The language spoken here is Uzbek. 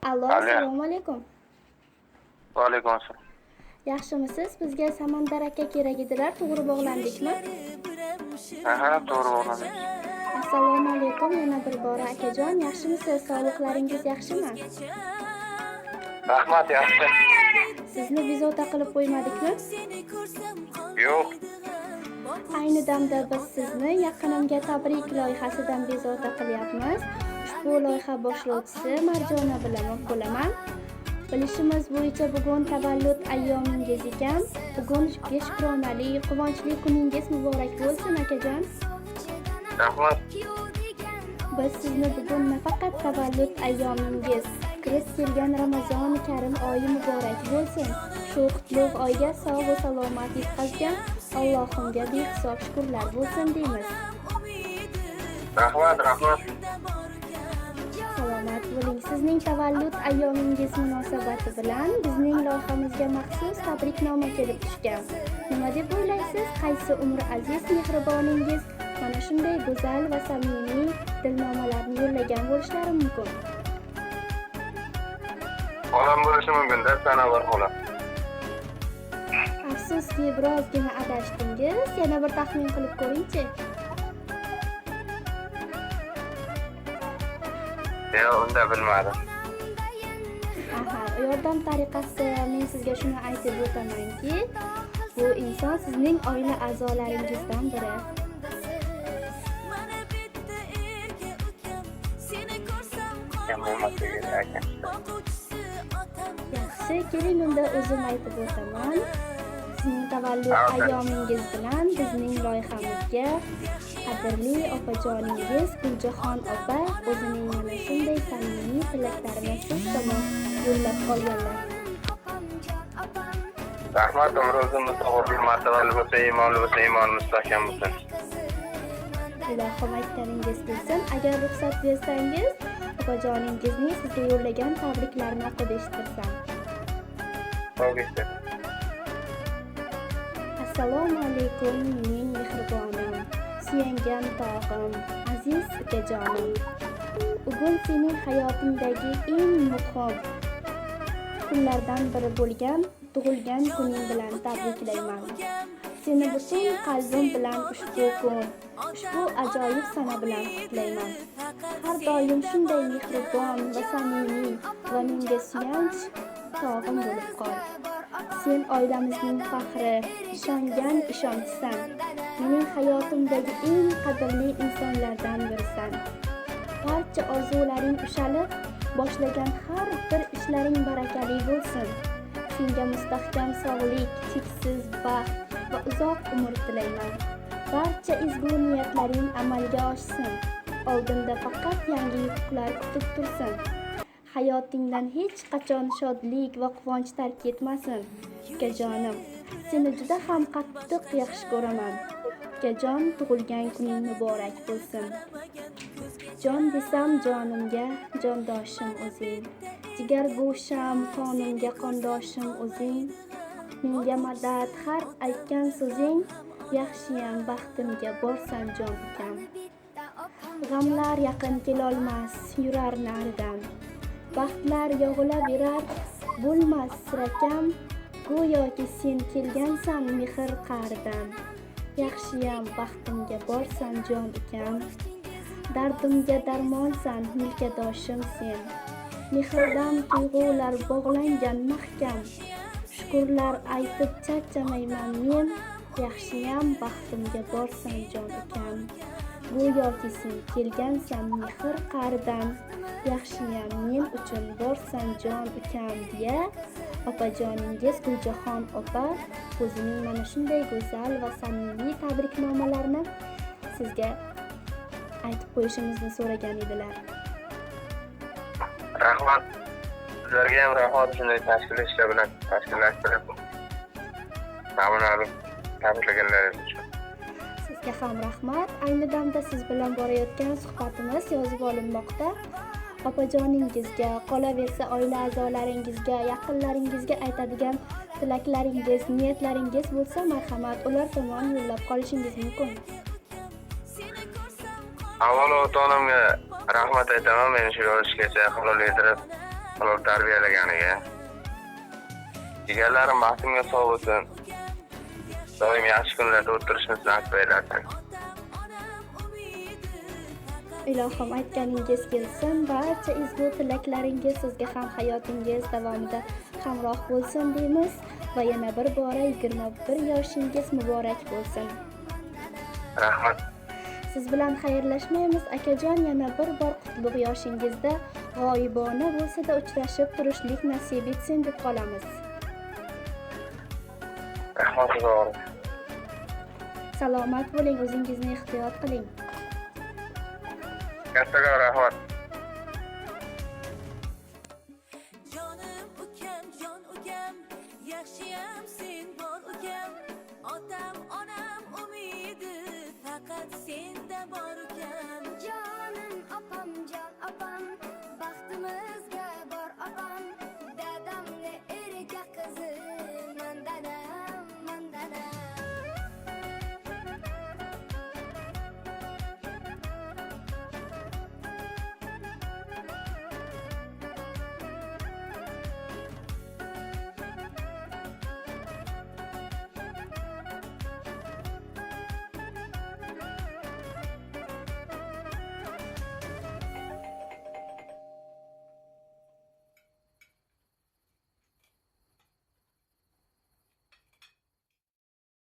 Allo, Alo. assalomu alaykum. Va alaykum assalom. Yaxshimisiz? Bizga Samandar aka kerak edilar. To'g'ri bog'landikmi? Aha, to'g'ri bog'landik. Assalomu alaykum yana bir bora akajon. Yaxshimisiz? Sog'liqlaringiz yaxshimi? Rahmat, yaxshi. Sizni bezovta qilib qo'ymadikmi? Yo'q. Ayni damda biz sizni Yaqinimga tabrik loyihasidan bezovta qilyapmiz. Ushbu loyiha boshlovchisi Marjona bo'laman. Bilishimiz bo'yicha bugun tavallud ayyomingiz ekan. Bugun beshkronali, quvonchli kuningiz muborak bo'lsin akajon. Rahmat. Biz sizni bugun nafaqat tavallud ayyomingiz, kirib kelgan Ramazon Karim oyi muborak bo'lsin. Shu qutlug' oyga sog' va salomat yetkazgan Allohimga behisob shukrlar bo'lsin deymiz. Rahmat. Salomat bo'ling. Sizning tavallud ayyomingiz munosabati bilan bizning loyihamizga maxsus tabriknoma kelib tushgan. Nima deb o'ylaysiz? Qaysi umri aziz mehriboningiz mana shunday go'zal va samimiy dilnomalarni yo'llagan bo'lishlari mumkin. Xolam bo'lishi mumkin-da, Sanobar xolam. Afsuski birozgina adashdingiz. Yana bir taxmin qilib ko'ring-chi. Yo'q, unda bilmadim. Aha, yordam tariqasida men sizga shuni aytib o'tamanki, bu inson sizning oila a'zolaringizdan biri. Yaxshi, keling unda o'zim aytib o'taman. Sizning tavallud ayyomingiz bilan bizning loyihamizga qadrli opajoningiz Guljahon opa o'zining mana shunday samimiy tilaklarini siz tomon yo'llab qolganlar. Rahmat, umri uzun bo'lsin, martabali bo'lsa, iymonli bo'lsa, iymoni mustahkam bo'lsin. Ilohim aytganingiz kelsin. Agar ruxsat bersangiz, opajoningizning sizga yo'llagan tabriklarini o'qib eshittirsam. To'g'ri. Assalomu alaykum mening mehribonim, suyangan tog'im, aziz ukajonim. Bugun sening hayotingdagi eng muhim kunlardan biri bo'lgan tug'ilgan kuning bilan tabriklayman. Seni butun qalbim bilan ushbu kun, ushbu ajoyib sana bilan qutlayman. Har doim shunday mehribon va samimiy va menga suyanch tog'im bo'lib qol. Sen oilamizning faxri, ishongan ishonchsan. Mening hayotimdagi eng qadrli insonlardan birisan. Barcha orzularing ushalib, boshlagan har bir ishlaring barakali bo'lsin. Senga mustahkam sog'lik, cheksiz baxt va uzoq umr tilayman. Barcha ezgu niyatlaring amalga oshsin. Oldinda faqat yangi yutuqlar kutib tursin. Hayotingdan hech qachon shodlik va quvonch tark etmasin. Ukajonim, seni juda ham qattiq yaxshi ko'raman. Ukajon, tug'ilgan kuning muborak bo'lsin. Jon desam jonimga jondoshim o'zing. Jigar go'sham qonimga qondoshim o'zing. Menga madad har aytgan so'zing, yaxshiyam baxtimga borsan jon ukam. G'amlar yaqin kelolmas, yurar naridan. Baxtlar yog'ilaverar, bo'lmas sirakam. Go'yoki sen kelgansan mehr qa'ridan. Yaxshiyam baxtimga borsan jon ukam. Dardimga darmonsan, yelkadoshim sen. Mehrdan tuyg'ular bog'langan mahkam. Shukurlar aytib charchamayman men. Yaxshiyam baxtimga borsan jon ukam. Go'yoki sen kelgansan mehr qa'ridan. Yaxshiyam men uchun borsan jon ukam deya opajoningiz Guljahon opa o'zining mana shunday go'zal va samimiy tabriknomalarni sizga aytib qo'yishimizni so'ragan edilar. Rahmat. Sizlarga ham rahmat, shunday tashkilotlar bilan tashkillashtirib tabriklaganlaringiz uchun. Sizga ham rahmat. Ayni damda siz bilan borayotgan suhbatimiz yozib olinmoqda. Opajoningizga, qolaversa oila a'zolaringizga, yaqinlaringizga aytadigan tilaklaringiz, niyatlaringiz bo'lsa, marhamat, ular tomon yo'llab qolishingiz mumkin. Avvalo ota-onamga rahmat aytaman, meni shu yo'lishgacha halol yetirib qilib tarbiyalaganiga. Jigarlarim baxtimga sog' bo'lsin. Doim yaxshi kunlarda o'tirishimizni nasib aylasin. Ilohim aytganingiz kelsin. Barcha ezgu tilaklaringiz sizga ham hayotingiz davomida hamroh bo'lsin deymiz va yana bir bora 21 yoshingiz muborak bo'lsin. Rahmat. Siz bilan xayrlashmaymiz akajon, yana bir bor qutlug' yoshingizda g'oyibona bo'lsa-da uchrashib turishlik nasib etsin deb qolamiz. Rahmat o'g'lim. Salomat bo'ling, o'zingizni ehtiyot qiling. Kattakon rahmat.